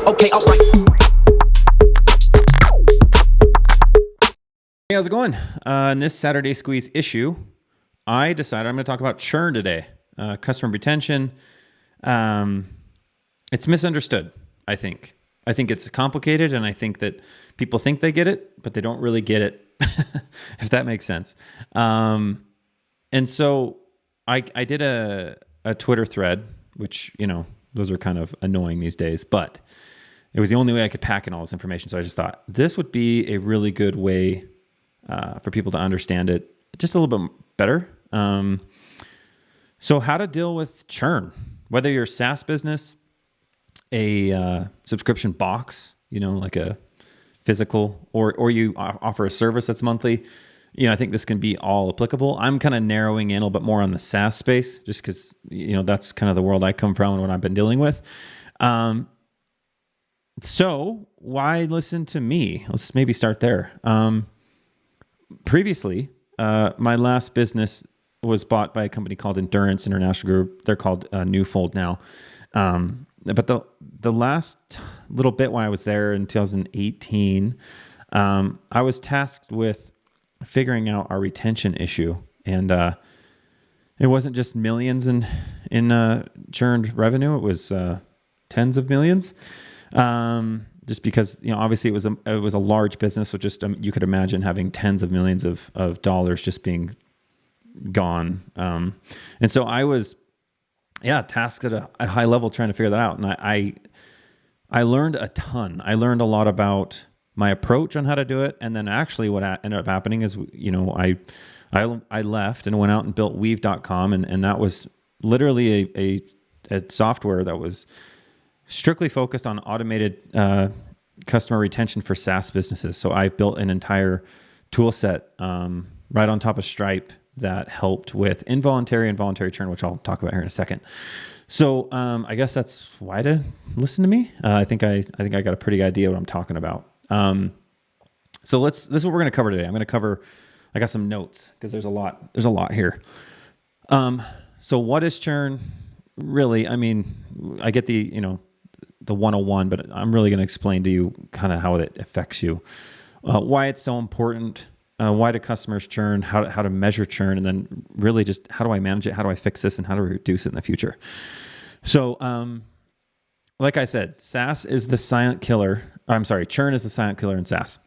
Okay, alright. Hey, how's it going? In this Saturday Squeeze issue, I decided I'm going to talk about churn today. Customer retention. It's misunderstood, I think. I think it's complicated, and I think that people think they get it, but they don't really get it, if that makes sense. And so I did a Twitter thread, which, you know, those are kind of annoying these days, but it was the only way I could pack in all this information. So I just thought this would be a really good way for people to understand it just a little bit better. So how to deal with churn, whether you're a SaaS business, a subscription box, you know, like a physical, or you offer a service that's monthly. You know, I think this can be all applicable. I'm kind of narrowing in a little bit more on the SaaS space, just because, you know, that's kind of the world I come from and what I've been dealing with. So why listen to me? Let's maybe start there. Previously, my last business was bought by a company called Endurance International Group. They're called Newfold now. But the last little bit when I was there in 2018, I was tasked with figuring out our retention issue. And it wasn't just millions in churned revenue. It was tens of millions. Just because, you know, obviously it was a large business. So just you could imagine having tens of millions of dollars just being gone. And so I was, tasked at a high level trying to figure that out. And I learned a ton. I learned a lot about my approach on how to do it. And then actually what ended up happening is, you know, I left and went out and built weave.com. And that was literally a software that was strictly focused on automated customer retention for SaaS businesses. So I built an entire tool set right on top of Stripe that helped with involuntary and voluntary churn, which I'll talk about here in a second. So I guess that's why to listen to me. I think I got a pretty good idea what I'm talking about. So this is what we're going to cover today. I got some notes because there's a lot here. So what is churn? Really, I mean, I get the 101, but I'm really going to explain to you kind of how it affects you, why it's so important, why do customers churn, how to measure churn, and then really just how do I manage it, how do I fix this, and how to reduce it in the future. So, like I said, SaaS is the silent killer. I'm sorry, churn is the silent killer in SaaS.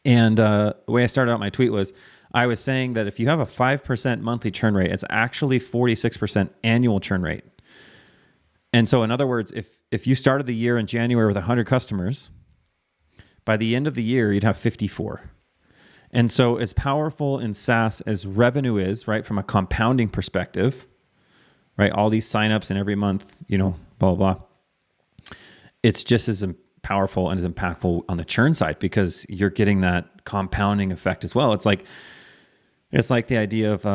And the way I started out my tweet was, I was saying that if you have a 5% monthly churn rate, it's actually 46% annual churn rate. And so in other words, if you started the year in January with 100 customers, by the end of the year, you'd have 54. And so as powerful in SaaS as revenue is, right, from a compounding perspective, right, all these signups and every month, you know, blah, blah, blah, it's just as powerful and as impactful on the churn side because you're getting that compounding effect as well. It's like the idea of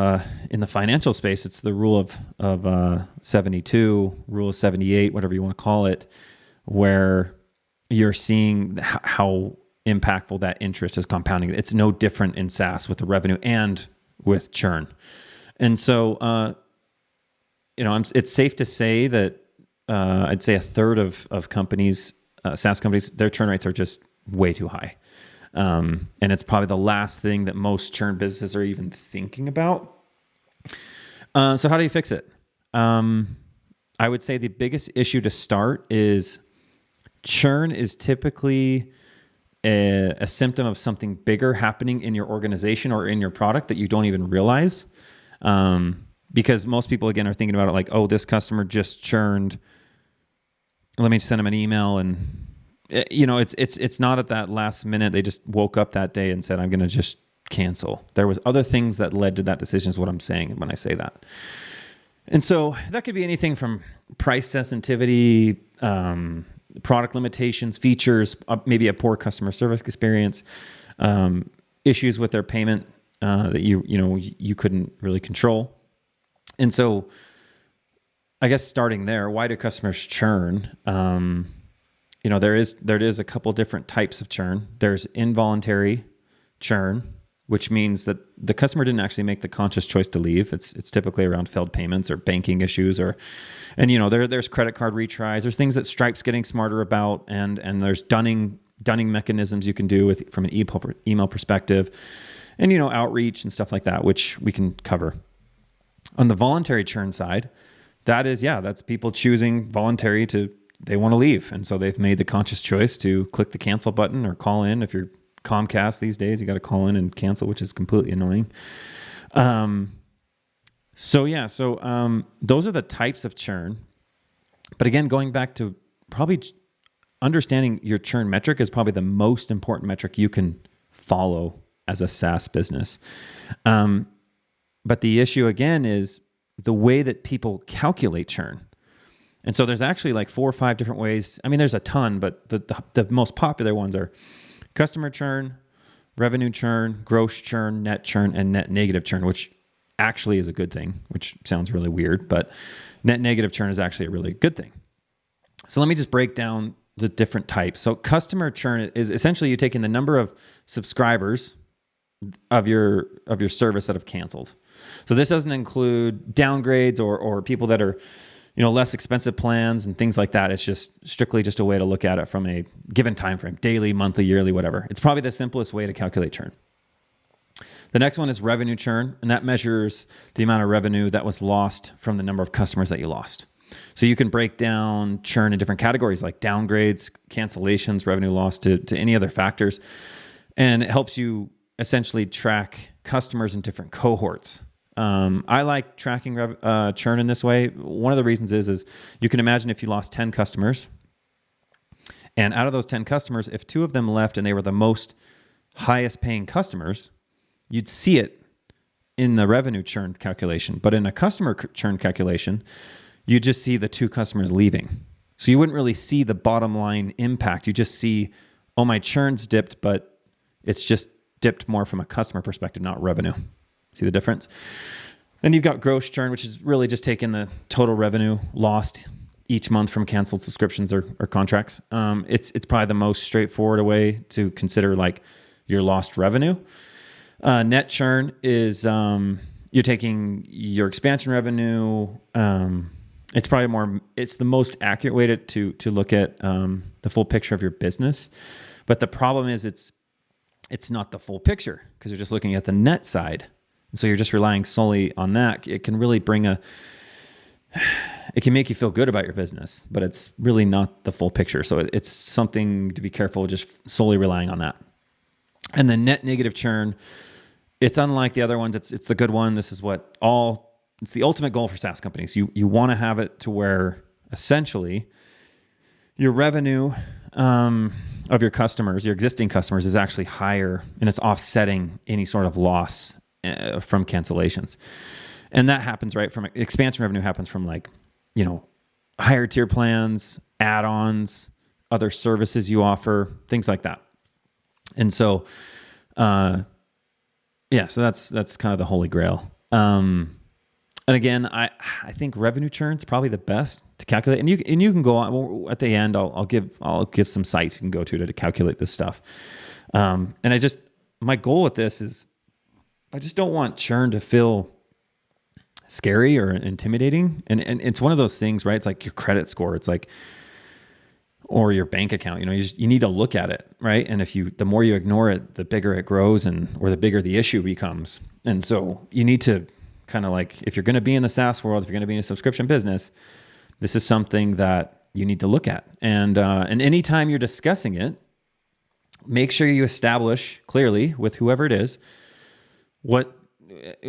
in the financial space, it's the rule of 72, rule of 78, whatever you want to call it, where you're seeing how impactful that interest is compounding. It's no different in SaaS with the revenue and with churn. And so, it's safe to say that I'd say a third of companies, SaaS companies, their churn rates are just way too high. And it's probably the last thing that most churn businesses are even thinking about. So how do you fix it? I would say the biggest issue to start is churn is typically a symptom of something bigger happening in your organization or in your product that you don't even realize. Because most people, again, are thinking about it like, oh, this customer just churned. Let me send them an email. And, you know, it's not at that last minute. They just woke up that day and said, I'm going to just cancel. There was other things that led to that decision is what I'm saying when I say that. And so that could be anything from price sensitivity, product limitations, features, maybe a poor customer service experience, issues with their payment that you couldn't really control. And so I guess starting there, why do customers churn? There is a couple different types of churn. There's involuntary churn, which means that the customer didn't actually make the conscious choice to leave. It's typically around failed payments or banking issues, and there's credit card retries. There's things that Stripe's getting smarter about, and there's dunning mechanisms you can do from an email perspective, and outreach and stuff like that, which we can cover. On the voluntary churn side, that's people choosing they want to leave. And so they've made the conscious choice to click the cancel button or call in. If you're Comcast these days, you got to call in and cancel, which is completely annoying. So those are the types of churn. But again, going back to probably understanding your churn metric is probably the most important metric you can follow as a SaaS business. But the issue again is the way that people calculate churn. And so there's actually like 4 or 5 different ways. I mean, there's a ton, but the most popular ones are customer churn, revenue churn, gross churn, net churn, and net negative churn, which actually is a good thing, which sounds really weird, but net negative churn is actually a really good thing. So let me just break down the different types. So customer churn is essentially you taking the number of subscribers of your service that have canceled. So this doesn't include downgrades or people that are, less expensive plans and things like that. It's just strictly just a way to look at it from a given time frame, daily, monthly, yearly, whatever. It's probably the simplest way to calculate churn. The next one is revenue churn, and that measures the amount of revenue that was lost from the number of customers that you lost. So you can break down churn in different categories like downgrades, cancellations, revenue lost to any other factors. And it helps you essentially track customers in different cohorts. I like tracking churn in this way. One of the reasons is you can imagine if you lost 10 customers, and out of those 10 customers, if 2 of them left and they were the most highest paying customers, you'd see it in the revenue churn calculation. But in a customer churn calculation, you just see the 2 customers leaving. So you wouldn't really see the bottom line impact. You just see, oh, my churn's dipped, but it's just dipped more from a customer perspective, not revenue. See the difference? Then you've got gross churn, which is really just taking the total revenue lost each month from canceled subscriptions or contracts. It's probably the most straightforward way to consider like your lost revenue. Net churn is you're taking your expansion revenue. It's the most accurate way to look at the full picture of your business. But the problem is it's not the full picture because you're just looking at the net side. So you're just relying solely on that. It can really it can make you feel good about your business, but it's really not the full picture. So it's something to be careful just solely relying on that. And the net negative churn, it's unlike the other ones. It's the good one. This is it's the ultimate goal for SaaS companies. You want to have it to where essentially your revenue of your customers, your existing customers, is actually higher and it's offsetting any sort of loss from cancellations. And that happens from expansion revenue happens from higher tier plans, add-ons, other services you offer, things like that. And so, so that's kind of the holy grail. And again, I think revenue churn is probably the best to calculate. And you can go on at the end. I'll give some sites you can go to calculate this stuff. And my goal with this is I just don't want churn to feel scary or intimidating. And it's one of those things, right? It's like your credit score. It's like, or your bank account, you need to look at it, right? And the more you ignore it, the bigger it grows or the bigger the issue becomes. And so you need to kind of if you're going to be in the SaaS world, if you're going to be in a subscription business, this is something that you need to look at. And anytime you're discussing it, make sure you establish clearly with whoever it is, what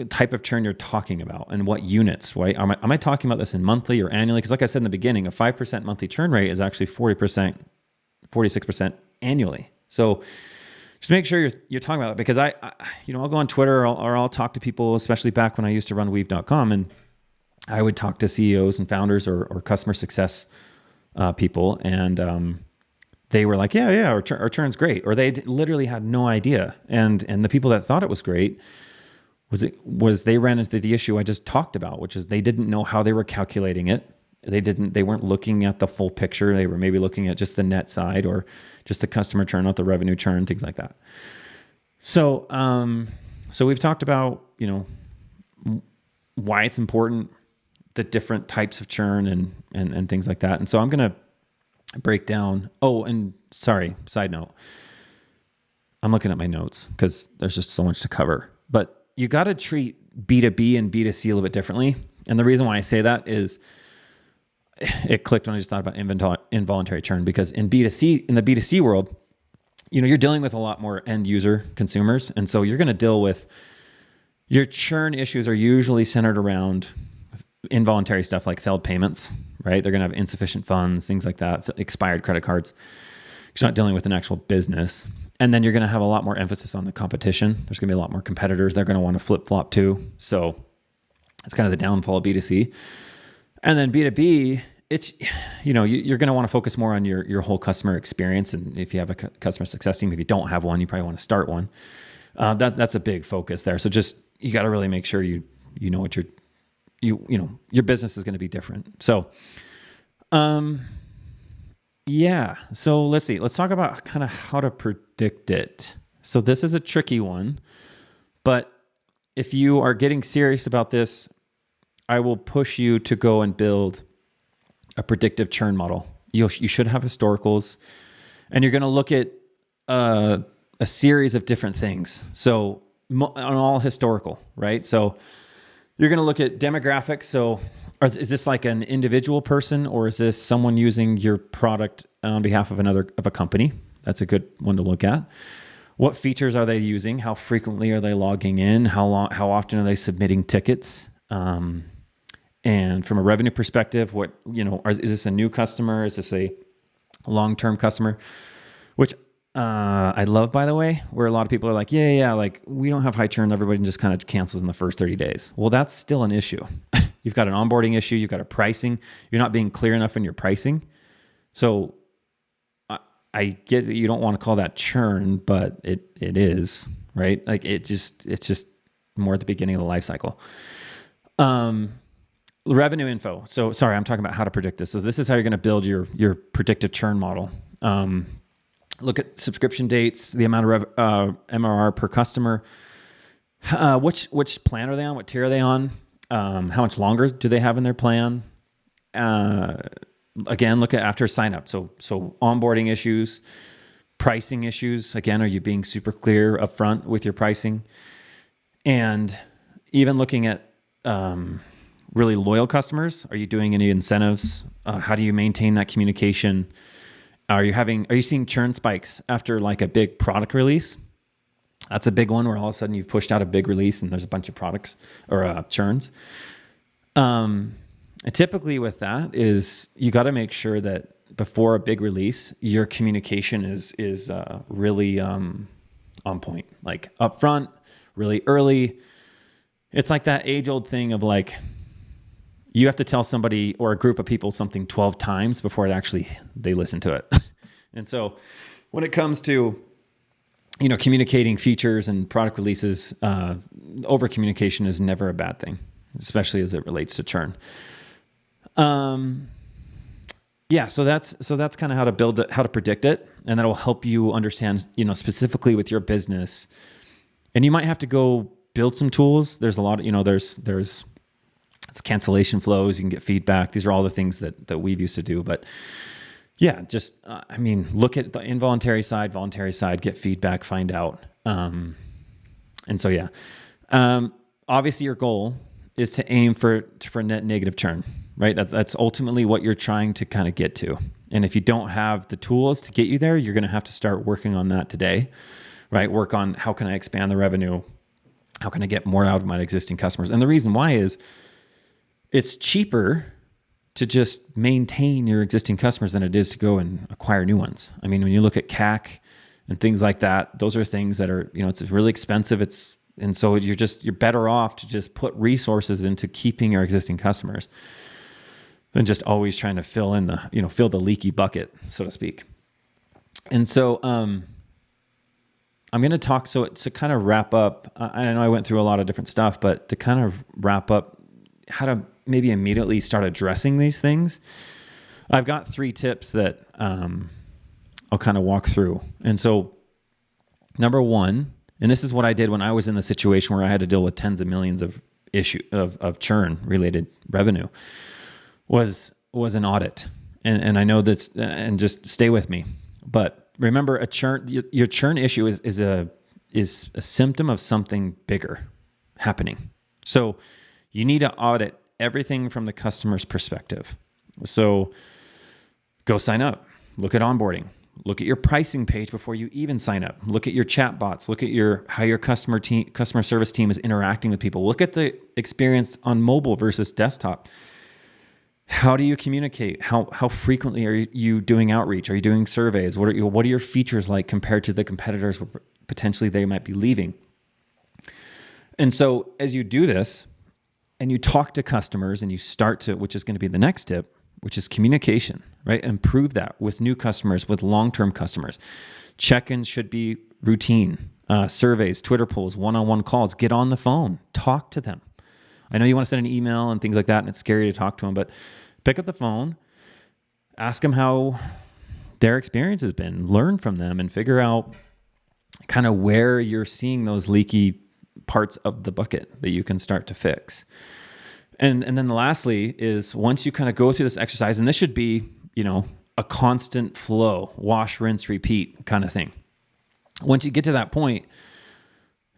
type of churn you're talking about and what units, right? Am I talking about this in monthly or annually? Because like I said in the beginning, a 5% monthly churn rate is actually 40%, 46% annually. So just make sure you're talking about it, because I'll go on Twitter or I'll talk to people, especially back when I used to run Weave.com, and I would talk to CEOs and founders or customer success people, and they were like, yeah, our churn's great, or they literally had no idea. And the people that thought it was great was they ran into the issue I just talked about, which is they didn't know how they were calculating it. They weren't looking at the full picture. They were maybe looking at just the net side or just the customer churn, not the revenue churn, things like that. So So we've talked about, why it's important, the different types of churn and things like that. And so I'm going to break down. Oh, and sorry, side note. I'm looking at my notes because there's just so much to cover. But you got to treat B2B and B2C a little bit differently. And the reason why I say that is it clicked when I just thought about involuntary churn, because in the B2C world, you're dealing with a lot more end user consumers. And so you're going to deal with your churn issues are usually centered around involuntary stuff like failed payments, right? They're going to have insufficient funds, things like that, expired credit cards. You're not dealing with an actual business. And then you're going to have a lot more emphasis on the competition. There's going to be a lot more competitors. They're going to want to flip flop too. So it's kind of the downfall of B2C. And then B2B, it's, you're going to want to focus more on your whole customer experience. And if you have a customer success team, if you don't have one, you probably want to start one. That's a big focus there. So you got to really make sure you know what your business is going to be different. So, yeah. So let's see. Let's talk about kind of how to predict it. So this is a tricky one, but if you are getting serious about this, I will push you to go and build a predictive churn model. You should have historicals, and you're going to look at a series of different things. So on all historical, right? So you're going to look at demographics. So is this like an individual person, or is this someone using your product on behalf of a company? That's a good one to look at. What features are they using? How frequently are they logging in? How often are they submitting tickets? And from a revenue perspective, is this a new customer? Is this a long-term customer? Which I love, by the way, where a lot of people are like, yeah, like we don't have high churn. Everybody just kind of cancels in the first 30 days. Well, that's still an issue. You've got an onboarding issue. You've got a pricing. You're not being clear enough in your pricing. So I get that you don't want to call that churn, but it is, right? Like it's just more at the beginning of the life cycle. Revenue info. So sorry, I'm talking about how to predict this. So this is how you're going to build your predictive churn model. Look at subscription dates, the amount of MRR per customer, which plan are they on? What tier are they on? How much longer do they have in their plan? Again, look at after sign up. So onboarding issues, pricing issues. Again, are you being super clear upfront with your pricing? And even looking at really loyal customers. Are you doing any incentives? How do you maintain that communication? Are you seeing churn spikes after like a big product release? That's a big one where all of a sudden you've pushed out a big release and there's a bunch of products or churns. Typically with that is you got to make sure that before a big release, your communication is really on point, like upfront, really early. It's like that age-old thing of like, you have to tell somebody or a group of people something 12 times before they listen to it. And so when it comes to, communicating features and product releases, over communication is never a bad thing, especially as it relates to churn. So that's kind of how to build it, how to predict it. And that'll help you understand, specifically with your business. And you might have to go build some tools. There's a lot of, there's it's cancellation flows. You can get feedback. These are all the things that we've used to do. But yeah, just, look at the involuntary side, voluntary side, get feedback, find out. And so, yeah, obviously your goal is to aim for net negative churn, right? That's ultimately what you're trying to kind of get to. And if you don't have the tools to get you there, you're going to have to start working on that today, right? Work on how can I expand the revenue? How can I get more out of my existing customers? And the reason why is it's cheaper to just maintain your existing customers than it is to go and acquire new ones. I mean, when you look at CAC and things like that, those are things that are, it's really expensive. And so you're better off to just put resources into keeping your existing customers than just always trying to fill the leaky bucket, so to speak. And so, I'm going to talk, so to kind of wrap up, I know I went through a lot of different stuff, but to kind of wrap up how to maybe immediately start addressing these things, I've got 3 tips that I'll kind of walk through. And so number 1 And this is what I did when I was in the situation where I had to deal with tens of millions of churn related revenue was an audit. And I know this, and just stay with me. But remember, your churn issue is a symptom of something bigger happening. So you need to audit everything from the customer's perspective. So go sign up, look at onboarding, look at your pricing page before you even sign up. Look at your chat bots. Look at how your customer service team is interacting with people. Look at the experience on mobile versus desktop. How do you communicate? How frequently are you doing outreach? Are you doing surveys? What are your features like compared to the competitors where potentially they might be leaving? And so as you do this and you talk to customers and you start to, which is going to be the next tip, which is communication, right? Improve that with new customers, with long-term customers. Check-ins should be routine. Surveys, Twitter polls, one-on-one calls. Get on the phone. Talk to them. I know you want to send an email and things like that, and it's scary to talk to them, but pick up the phone, ask them how their experience has been, learn from them, and figure out kind of where you're seeing those leaky parts of the bucket that you can start to fix. And then lastly is once you kind of go through this exercise, and this should be, a constant flow, wash, rinse, repeat kind of thing. Once you get to that point,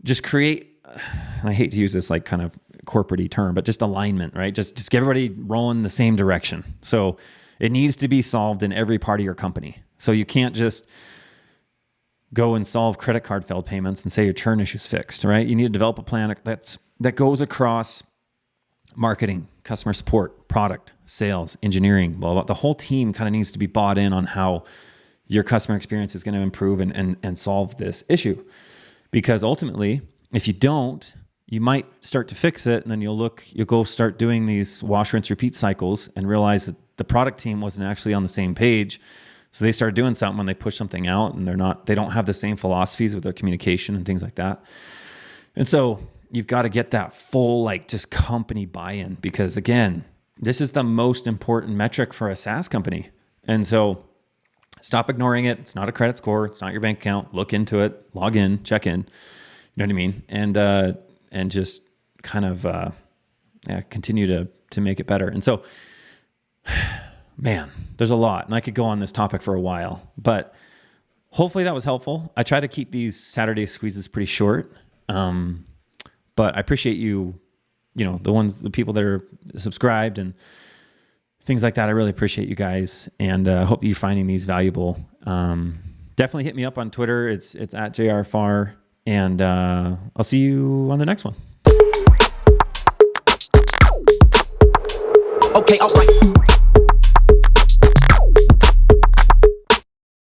just create, and I hate to use this like kind of corporate-y term, but just alignment, right? Just get everybody rolling the same direction. So it needs to be solved in every part of your company. So you can't just go and solve credit card failed payments and say your churn issue's fixed, right? You need to develop a plan that goes across marketing, customer support, product, sales, engineering, blah, blah. The whole team kind of needs to be bought in on how your customer experience is going to improve and solve this issue. Because ultimately, if you don't, you might start to fix it, and then you'll go start doing these wash, rinse, repeat cycles and realize that the product team wasn't actually on the same page. So they start doing something when they push something out, and they don't have the same philosophies with their communication and things like that. And so you've got to get that full, just company buy-in, because again, this is the most important metric for a SaaS company. And so stop ignoring it. It's not a credit score. It's not your bank account. Look into it, log in, check in. You know what I mean? And just kind of continue to make it better. And so, man, there's a lot, and I could go on this topic for a while, but hopefully that was helpful. I try to keep these Saturday squeezes pretty short. But I appreciate the people that are subscribed and things like that. I really appreciate you guys, and hope that you're finding these valuable. Definitely hit me up on Twitter. It's at JRFar, and I'll see you on the next one. Okay, all right.